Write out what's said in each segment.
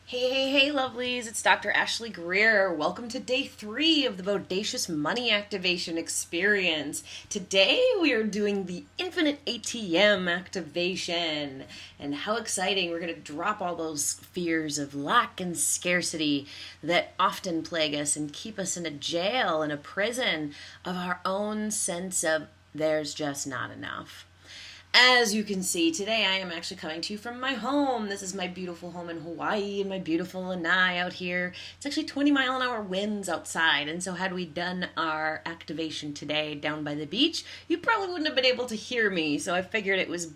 Hey, lovelies, it's Dr. Ashley Greer. Welcome to day 3 of the Bodacious Money Activation Experience. Today we are doing the Infinite ATM activation. And how exciting! We're going to drop all those fears of lack and scarcity that often plague us and keep us in a jail, in a prison of our own sense of there's just not enough. As you can see, today I am actually coming to you from my home. This is my beautiful home in Hawaii and my beautiful lanai out here. It's actually 20-mile-an-hour winds outside, and so had we done our activation today down by the beach, you probably wouldn't have been able to hear me, so I figured it was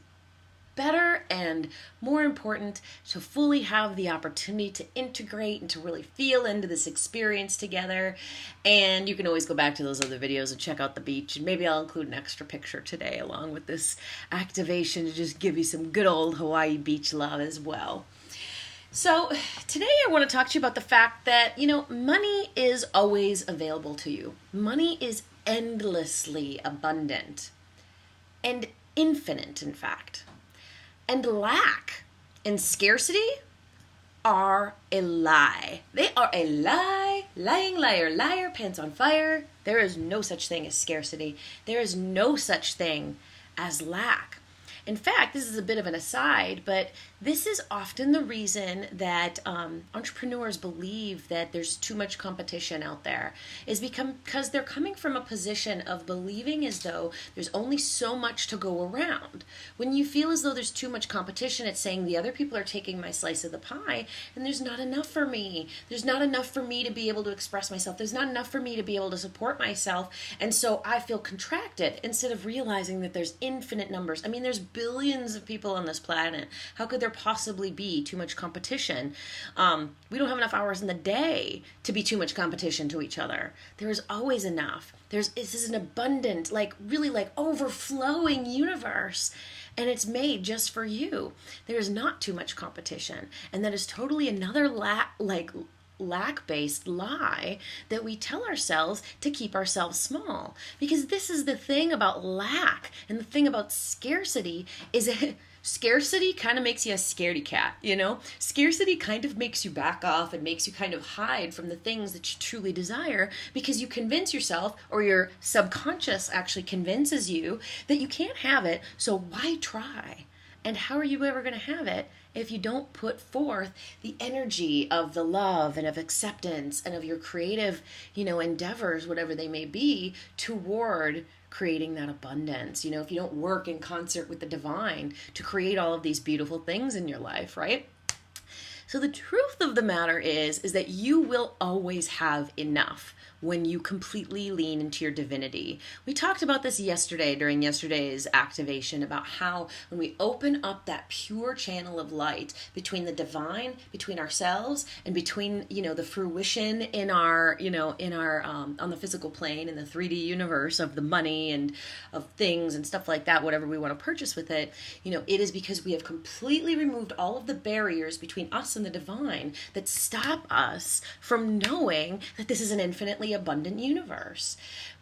better and more important to fully have the opportunity to integrate and to really feel into this experience together. And you can always go back to those other videos and check out the beach, and maybe I'll include an extra picture today along with this activation to just give you some good old Hawaii beach love as well. So today I want to talk to you about the fact that, money is always available to you. Money is endlessly abundant and infinite, in fact. And lack and scarcity are a lie. They are a lie, lying liar, liar, pants on fire. There is no such thing as scarcity. There is no such thing as lack. In fact, this is a bit of an aside, but this is often the reason that entrepreneurs believe that there's too much competition out there, is because they're coming from a position of believing as though there's only so much to go around. When you feel as though there's too much competition, it's saying the other people are taking my slice of the pie, and there's not enough for me. There's not enough for me to be able to express myself. There's not enough for me to be able to support myself, and so I feel contracted instead of realizing that there's infinite numbers. I mean, there's billions of people on this planet. How could there possibly be too much competition? We don't have enough hours in the day to be too much competition to each other. There is always enough. This is an abundant, really overflowing universe, and it's made just for you. There is not too much competition, and that is totally another lack-based lie that we tell ourselves to keep ourselves small. Because this is the thing about lack and the thing about scarcity is that scarcity kind of makes you a scaredy cat, Scarcity kind of makes you back off and makes you kind of hide from the things that you truly desire, because you convince yourself, or your subconscious actually convinces you, that you can't have it, so why try? And how are you ever going to have it if you don't put forth the energy of the love and of acceptance and of your creative, endeavors, whatever they may be, toward creating that abundance? If you don't work in concert with the divine to create all of these beautiful things in your life, right? So the truth of the matter is that you will always have enough when you completely lean into your divinity. We talked about this yesterday during yesterday's activation, about how when we open up that pure channel of light between the divine, between ourselves, and between, the fruition in our, on the physical plane, in the 3D universe of the money and of things and stuff like that, whatever we want to purchase with it, it is because we have completely removed all of the barriers between us and the divine that stop us from knowing that this is an infinitely abundant universe.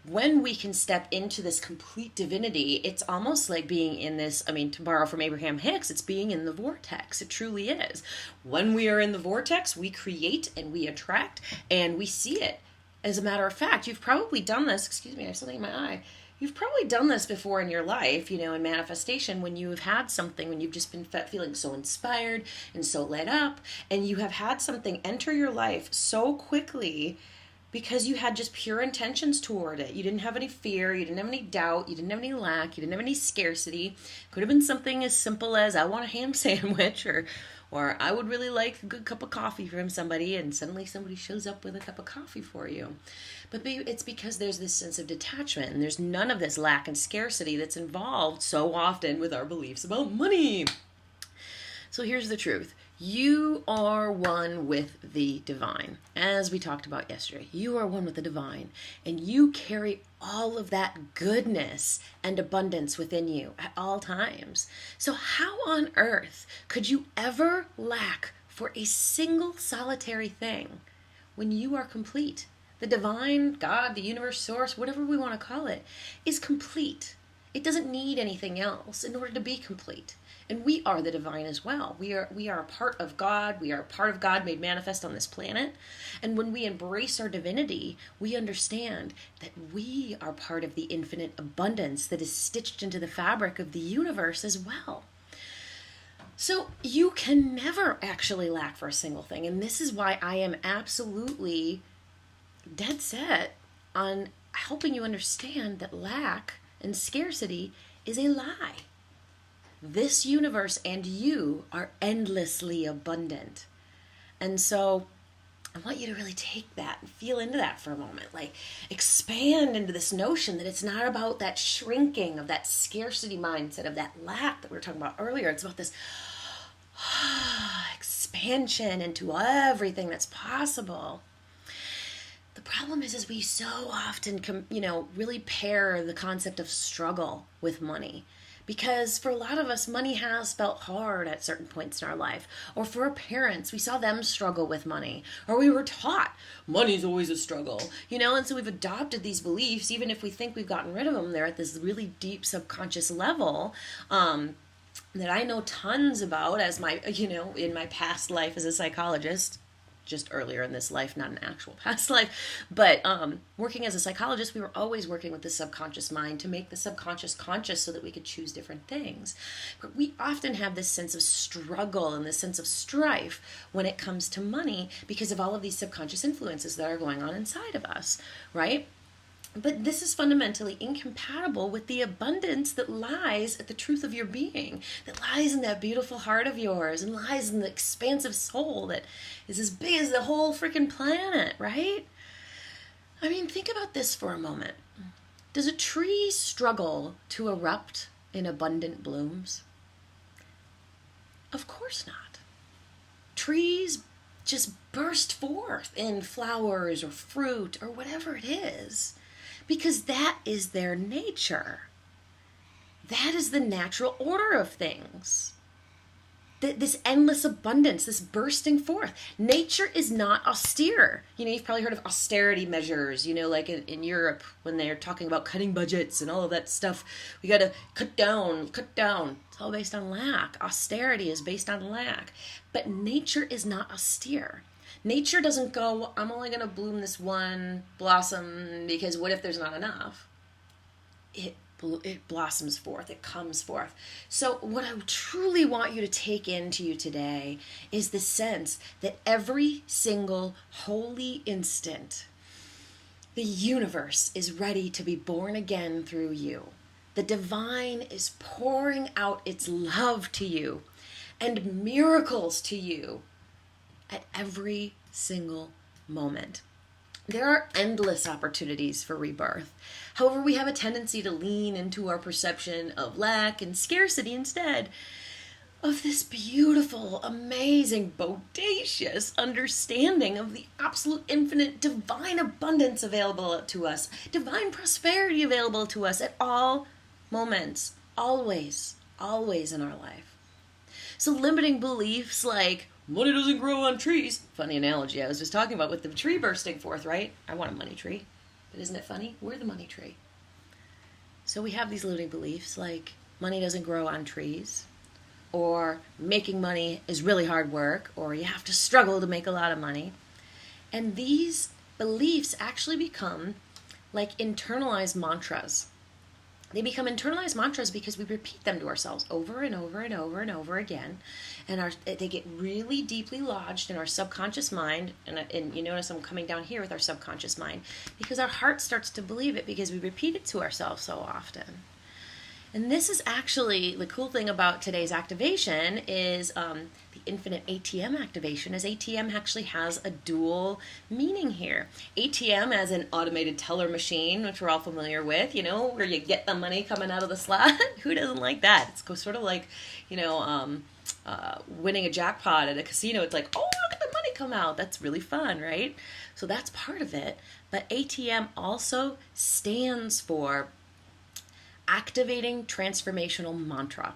When we can step into this complete divinity, it's almost like being in this, to borrow from Abraham Hicks, it's being in the vortex. It truly is. When we are in the vortex, we create and we attract and we see it. As a matter of fact, you've probably done this. Excuse me, I have something in my eye. You've probably done this before in your life, in manifestation, when you have had something, when you've just been feeling so inspired and so lit up, and you have had something enter your life so quickly because you had just pure intentions toward it. You didn't have any fear, you didn't have any doubt, you didn't have any lack, you didn't have any scarcity. Could have been something as simple as, I want a ham sandwich, or I would really like a good cup of coffee from somebody, and suddenly somebody shows up with a cup of coffee for you. But it's because there's this sense of detachment, and there's none of this lack and scarcity that's involved so often with our beliefs about money. So here's the truth. You are one with the divine. As we talked about yesterday, you are one with the divine, and you carry all of that goodness and abundance within you at all times. So how on earth could you ever lack for a single solitary thing when you are complete? The divine, God, the universe, source, whatever we want to call it, is complete. It doesn't need anything else in order to be complete. And we are the divine as well. We are a part of God. We are a part of God made manifest on this planet. And when we embrace our divinity, we understand that we are part of the infinite abundance that is stitched into the fabric of the universe as well. So you can never actually lack for a single thing. And this is why I am absolutely dead set on helping you understand that lack and scarcity is a lie. This universe and you are endlessly abundant. And so I want you to really take that and feel into that for a moment. Like, expand into this notion that it's not about that shrinking of that scarcity mindset, of that lack that we were talking about earlier. It's about this expansion into everything that's possible. The problem is we so often, really pair the concept of struggle with money. Because for a lot of us, money has felt hard at certain points in our life. Or for our parents, we saw them struggle with money. Or we were taught money's always a struggle. And so we've adopted these beliefs, even if we think we've gotten rid of them. They're at this really deep subconscious level that I know tons about as in my past life as a psychologist. Just earlier in this life, not an actual past life, but working as a psychologist, we were always working with the subconscious mind to make the subconscious conscious so that we could choose different things. But we often have this sense of struggle and this sense of strife when it comes to money because of all of these subconscious influences that are going on inside of us, right? But this is fundamentally incompatible with the abundance that lies at the truth of your being, that lies in that beautiful heart of yours and lies in the expansive soul that is as big as the whole freaking planet, right? I mean, think about this for a moment. Does a tree struggle to erupt in abundant blooms? Of course not. Trees just burst forth in flowers or fruit or whatever it is. Because that is their nature. That is the natural order of things. This endless abundance, this bursting forth. Nature is not austere. You've probably heard of austerity measures, like in Europe when they're talking about cutting budgets and all of that stuff. We got to cut down. It's all based on lack. Austerity is based on lack. But nature is not austere. Nature doesn't go, I'm only going to bloom this one blossom because what if there's not enough? It blossoms forth. It comes forth. So what I truly want you to take into you today is the sense that every single holy instant, the universe is ready to be born again through you. The divine is pouring out its love to you and miracles to you at every single moment. There are endless opportunities for rebirth. However, we have a tendency to lean into our perception of lack and scarcity instead of this beautiful, amazing, bodacious understanding of the absolute infinite divine abundance available to us, divine prosperity available to us at all moments, always in our life. So limiting beliefs like, money doesn't grow on trees. Funny analogy I was just talking about with the tree bursting forth, right? I want a money tree. But isn't it funny? We're the money tree. So we have these limiting beliefs like money doesn't grow on trees, or making money is really hard work, or you have to struggle to make a lot of money. And these beliefs actually become like internalized mantras. They become internalized mantras because we repeat them to ourselves over and over and over and over again. And they get really deeply lodged in our subconscious mind. And you notice I'm coming down here with our subconscious mind because our heart starts to believe it because we repeat it to ourselves so often. And this is actually the cool thing about today's activation is the infinite ATM activation, as ATM actually has a dual meaning here. ATM as an automated teller machine, which we're all familiar with, where you get the money coming out of the slot. Who doesn't like that? It's sort of like, winning a jackpot at a casino. It's like, oh, look at the money come out. That's really fun, right? So that's part of it. But ATM also stands for activating transformational mantra.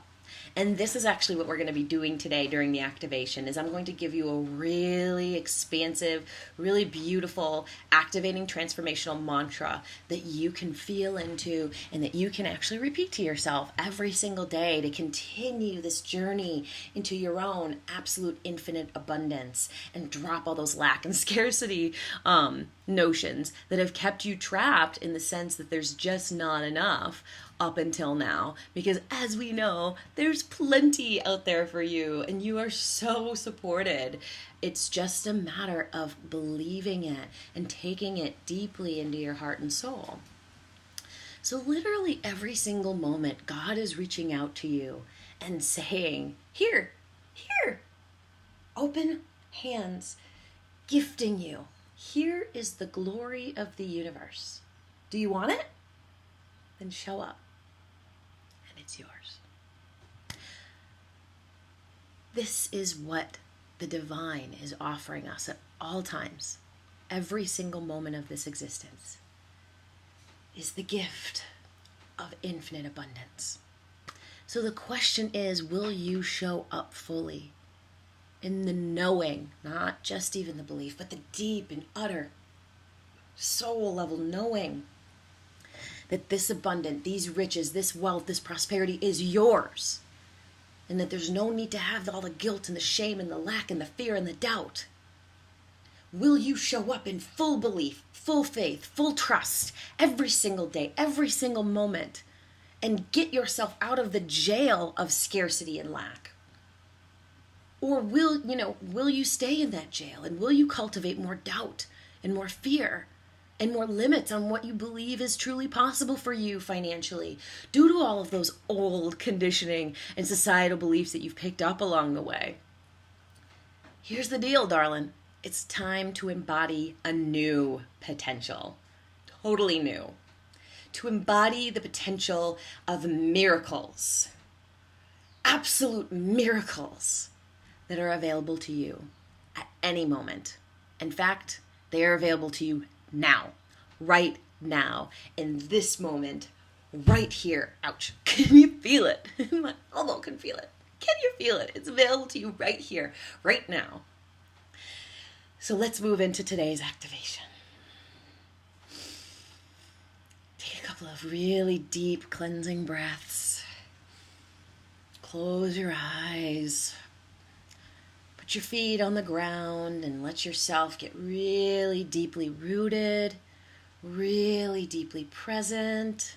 And this is actually what we're going to be doing today during the activation is I'm going to give you a really expansive, really beautiful, activating transformational mantra that you can feel into and that you can actually repeat to yourself every single day to continue this journey into your own absolute infinite abundance and drop all those lack and scarcity notions that have kept you trapped in the sense that there's just not enough up until now, because as we know, there's plenty out there for you and you are so supported. It's just a matter of believing it and taking it deeply into your heart and soul. So literally every single moment, God is reaching out to you and saying, here, open hands, gifting you. Here is the glory of the universe. Do you want it? Then show up. And it's yours. This is what the divine is offering us at all times. Every single moment of this existence is the gift of infinite abundance. So the question is, will you show up fully in the knowing, not just even the belief, but the deep and utter soul level knowing that this abundance, these riches, this wealth, this prosperity is yours, and that there's no need to have all the guilt and the shame and the lack and the fear and the doubt? Will you show up in full belief, full faith, full trust every single day, every single moment, and get yourself out of the jail of scarcity and lack? Or will you stay in that jail, and will you cultivate more doubt and more fear and more limits on what you believe is truly possible for you financially due to all of those old conditioning and societal beliefs that you've picked up along the way? Here's the deal, darling. It's time to embody a new potential. Totally new. To embody the potential of miracles. Absolute miracles that are available to you at any moment. In fact, they are available to you now, right now, in this moment, right here. Ouch. Can you feel it? My elbow can feel it. Can you feel it? It's available to you right here, right now. So let's move into today's activation. Take a couple of really deep cleansing breaths. Close your eyes. Put your feet on the ground and let yourself get really deeply rooted, really deeply present.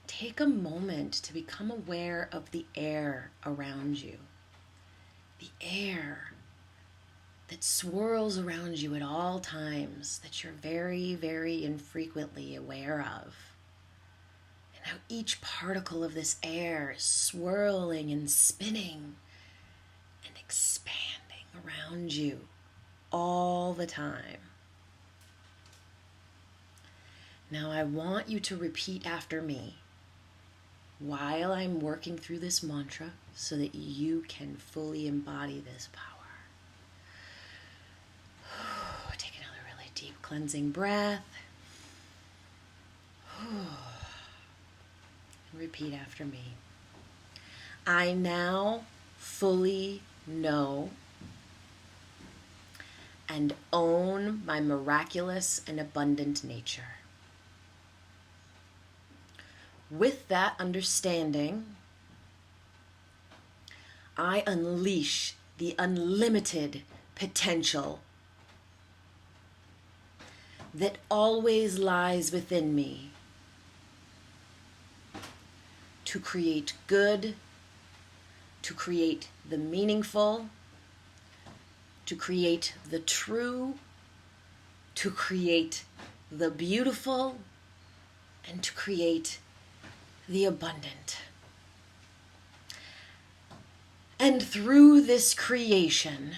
Take a moment to become aware of the air around you. The air that swirls around you at all times that you're very, very infrequently aware of. And how each particle of this air is swirling and spinning and expanding around you all the time. Now I want you to repeat after me while I'm working through this mantra so that you can fully embody this power. Take another really deep cleansing breath. Repeat after me. I now fully know and own my miraculous and abundant nature. With that understanding, I unleash the unlimited potential that always lies within me to create good, to create the meaningful, to create the true, to create the beautiful, and to create the abundant. And through this creation,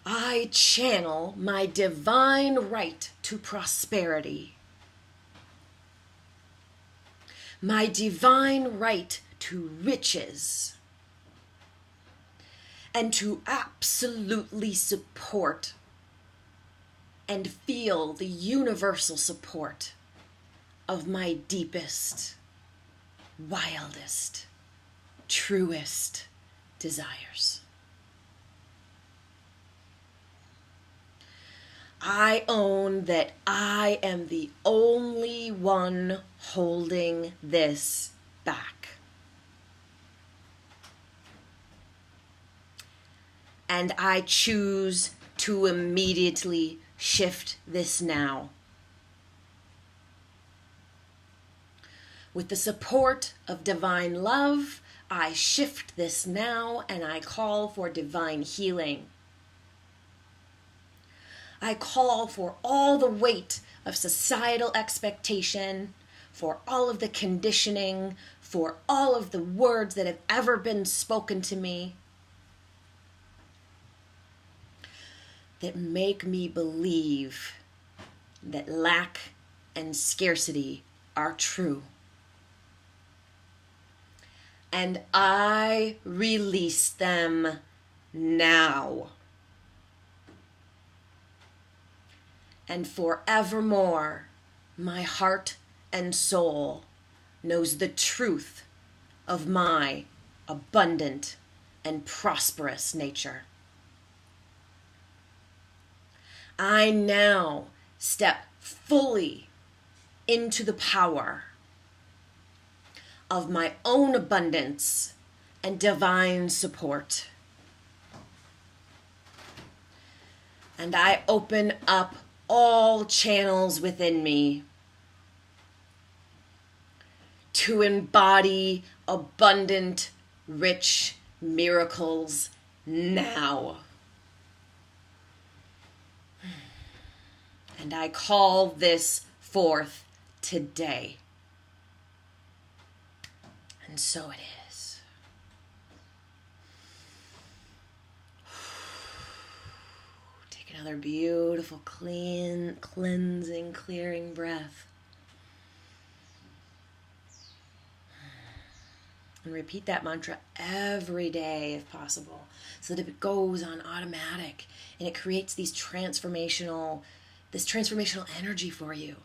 I channel my divine right to prosperity, my divine right to riches, and to absolutely support and feel the universal support of my deepest, wildest, truest desires. I own that I am the only one holding this back. And I choose to immediately shift this now. With the support of divine love, I shift this now and I call for divine healing. I call for all the weight of societal expectation, for all of the conditioning, for all of the words that have ever been spoken to me that make me believe that lack and scarcity are true. And I release them now. And forevermore, my heart and soul knows the truth of my abundant and prosperous nature. I now step fully into the power of my own abundance and divine support. And I open up all channels within me to embody abundant, rich miracles now. And I call this forth today. And so it is. Take another beautiful, clean, cleansing, clearing breath. And repeat that mantra every day if possible, so that it goes on automatic and it creates this transformational energy for you,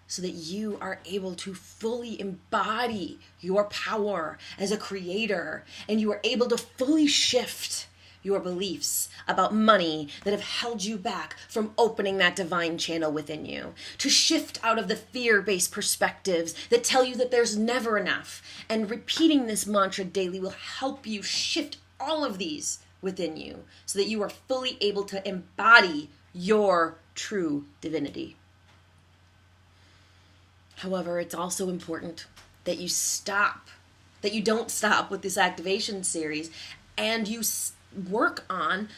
so that you are able to fully embody your power as a creator, and you are able to fully shift your beliefs about money that have held you back from opening that divine channel within you, to shift out of the fear-based perspectives that tell you that there's never enough. And repeating this mantra daily will help you shift all of these within you, so that you are fully able to embody your true divinity. However, it's also important that you don't stop with this activation series, and you work on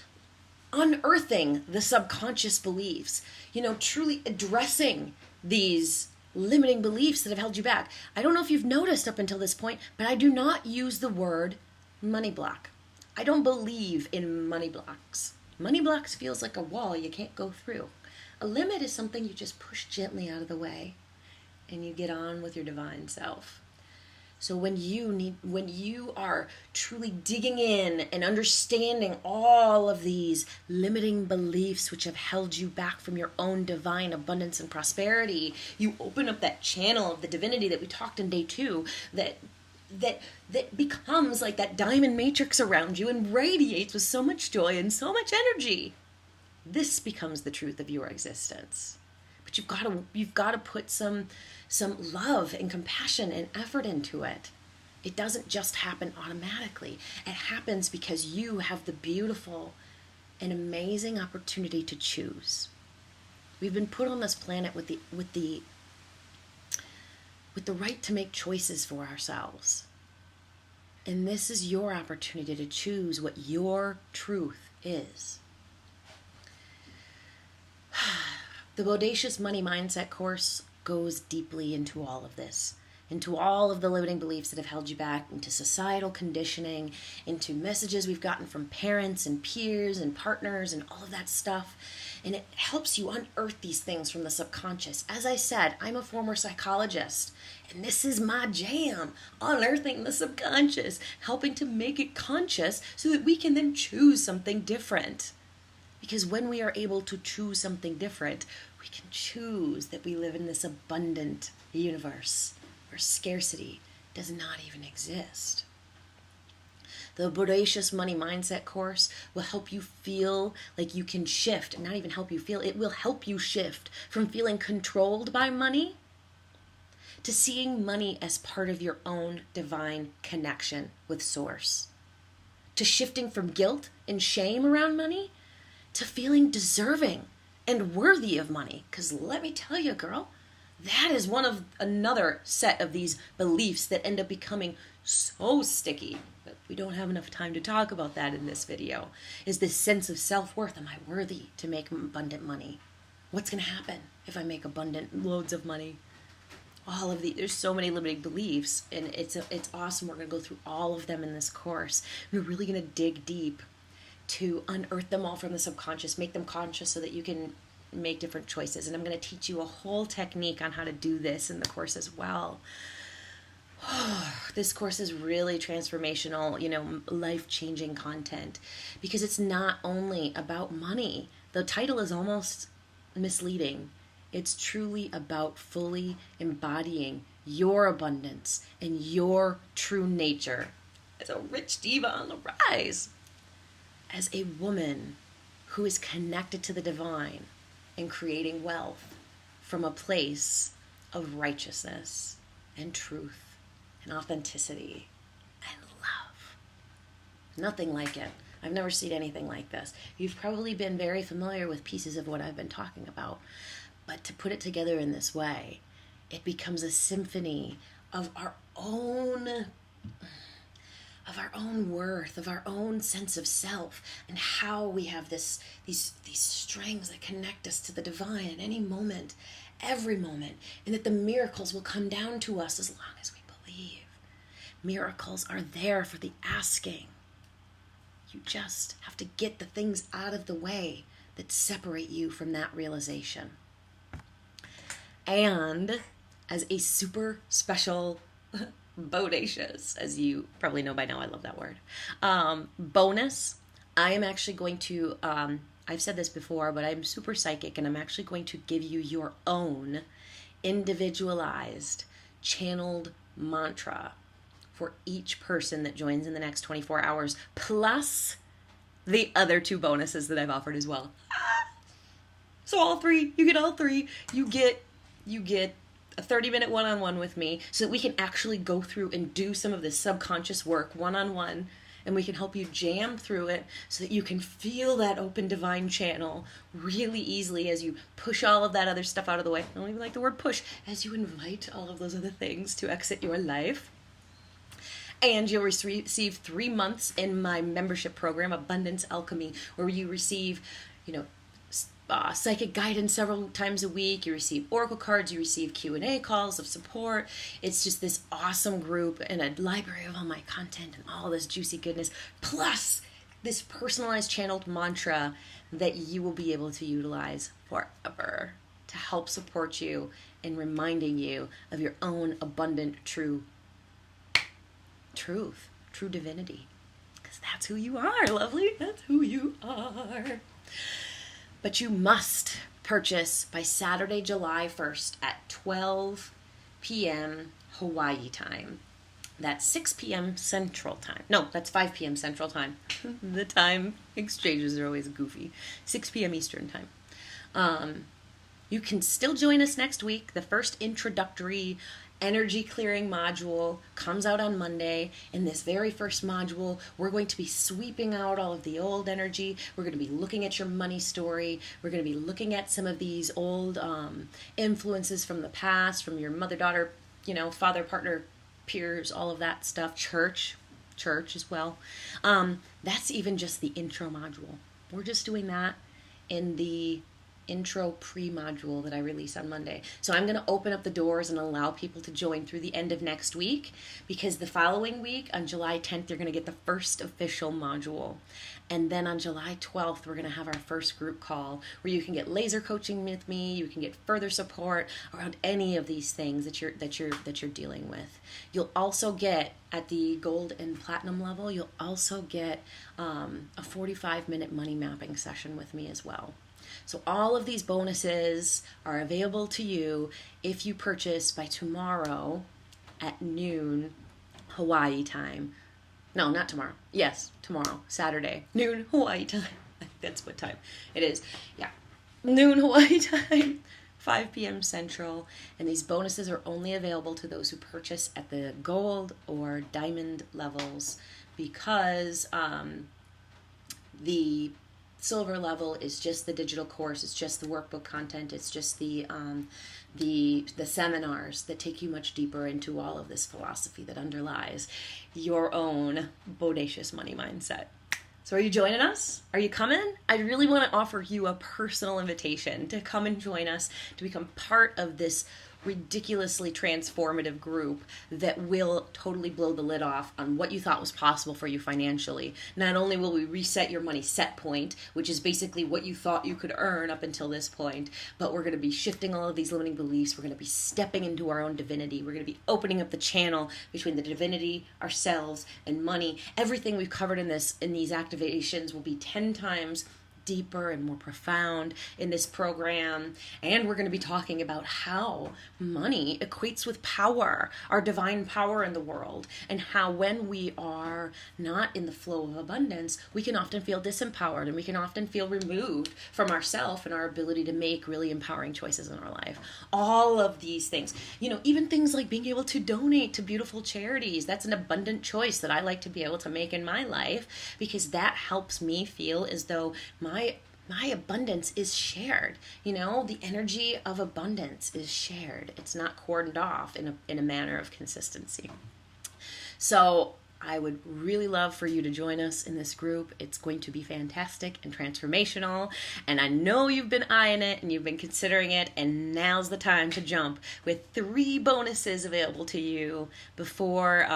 unearthing the subconscious beliefs, truly addressing these limiting beliefs that have held you back. I don't know if you've noticed up until this point, but I do not use the word money block. I don't believe in money blocks. Money blocks feels like a wall you can't go through. A limit is something you just push gently out of the way and you get on with your divine self. So when you are truly digging in and understanding all of these limiting beliefs which have held you back from your own divine abundance and prosperity, you open up that channel of the divinity that we talked in day 2 that becomes like that diamond matrix around you and radiates with so much joy and so much energy. This becomes the truth of your existence. But you've got to put some love and compassion and effort into it. It doesn't just happen automatically. It happens because you have the beautiful and amazing opportunity to choose. We've been put on this planet with the right to make choices for ourselves. And this is your opportunity to choose what your truth is. The Bodacious Money Mindset course goes deeply into all of this, into all of the limiting beliefs that have held you back, into societal conditioning, into messages we've gotten from parents and peers and partners and all of that stuff. And it helps you unearth these things from the subconscious. As I said, I'm a former psychologist, and this is my jam, unearthing the subconscious, helping to make it conscious so that we can then choose something different. Because when we are able to choose something different, we can choose that we live in this abundant, a universe where scarcity does not even exist. The Bodacious Money Mindset course will help you feel like you can shift, and not even help you feel, it will help you shift from feeling controlled by money to seeing money as part of your own divine connection with Source, to shifting from guilt and shame around money to feeling deserving and worthy of money. Because let me tell you, girl, that is one of another set of these beliefs that end up becoming so sticky. But we don't have enough time to talk about that in this video. Is this sense of self-worth. Am I worthy to make abundant money? What's going to happen if I make abundant loads of money? All of there's so many limiting beliefs, and it's awesome. We're going to go through all of them in this course. We're really going to dig deep to unearth them all from the subconscious, make them conscious so that you can make different choices. And I'm going to teach you a whole technique on how to do this in the course as well. This course is really transformational, life-changing content, because it's not only about money. The title is almost misleading. It's truly about fully embodying your abundance and your true nature as a rich diva on the rise, as a woman who is connected to the divine and creating wealth from a place of righteousness and truth and authenticity and love. Nothing like it. I've never seen anything like this. You've probably been very familiar with pieces of what I've been talking about, but to put it together in this way, it becomes a symphony of our own worth, of our own sense of self, and how we have these strings that connect us to the divine at any moment, every moment, and that the miracles will come down to us as long as we believe. Miracles are there for the asking. You just have to get the things out of the way that separate you from that realization. And as a super special Bodacious, as you probably know by now, I love that word, bonus, I am actually going to, I've said this before, but I'm super psychic, and I'm actually going to give you your own individualized, channeled mantra for each person that joins in the next 24 hours, plus the other 2 bonuses that I've offered as well. So all 3, you get all 3. You get a 30-minute one-on-one with me so that we can actually go through and do some of this subconscious work one-on-one, and we can help you jam through it so that you can feel that open divine channel really easily as you push all of that other stuff out of the way. I don't even like the word push. As you invite all of those other things to exit your life. And you'll receive 3 months in my membership program, Abundance Alchemy, where you receive, psychic guidance several times a week. You receive oracle cards. You receive Q&A calls of support. It's just this awesome group and a library of all my content and all this juicy goodness, plus this personalized channeled mantra that you will be able to utilize forever to help support you in reminding you of your own abundant true divinity. Because that's who you are, lovely. That's who you are. But you must purchase by Saturday, July 1st at 12 p.m. Hawaii time. That's 6 p.m. Central Time. No, that's 5 p.m. Central Time. The time exchanges are always goofy. 6 p.m. Eastern Time. You can still join us next week. The first introductory energy clearing module comes out on Monday. In this very first module, we're going to be sweeping out all of the old energy. We're going to be looking at your money story. We're going to be looking at some of these old influences from the past, from your mother, daughter, father, partner, peers, all of that stuff, church as well. That's even just the intro module. We're just doing that in the intro pre-module that I release on Monday. So I'm going to open up the doors and allow people to join through the end of next week, because the following week on July 10th, you're going to get the first official module. And then on July 12th, we're going to have our first group call where you can get laser coaching with me. You can get further support around any of these things that you're dealing with. You'll also get, at the gold and platinum level, you'll also get a 45-minute money mapping session with me as well. So all of these bonuses are available to you if you purchase by tomorrow at noon Hawaii time. No, not tomorrow. Yes, tomorrow, Saturday, noon Hawaii time. That's what time it is. Yeah, noon Hawaii time, 5 p.m. Central. And these bonuses are only available to those who purchase at the gold or diamond levels, because the silver level is just the digital course. It's just the workbook content. It's just the seminars that take you much deeper into all of this philosophy that underlies your own bodacious money mindset. So are you joining us? Are you coming? I really want to offer you a personal invitation to come and join us, to become part of this ridiculously transformative group that will totally blow the lid off on what you thought was possible for you financially. Not only will we reset your money set point, which is basically what you thought you could earn up until this point, but we're going to be shifting all of these limiting beliefs. We're going to be stepping into our own divinity. We're going to be opening up the channel between the divinity, ourselves, and money. Everything we've covered in these activations will be 10 times deeper and more profound in this program. And we're going to be talking about how money equates with power, our divine power in the world, and how when we are not in the flow of abundance, we can often feel disempowered, and we can often feel removed from ourselves and our ability to make really empowering choices in our life. All of these things, even things like being able to donate to beautiful charities, that's an abundant choice that I like to be able to make in my life, because that helps me feel as though my abundance is shared. The energy of abundance is shared. It's not cordoned off in a manner of consistency. So I would really love for you to join us in this group. It's going to be fantastic and transformational. And I know you've been eyeing it and you've been considering it, and now's the time to jump, with 3 bonuses available to you before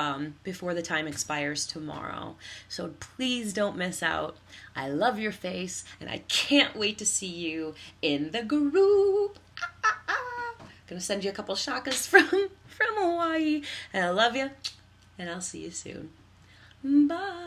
the time expires tomorrow. So please don't miss out. I love your face, and I can't wait to see you in the group. Gonna send you a couple shakas from Hawaii, and I love you. And I'll see you soon. Bye.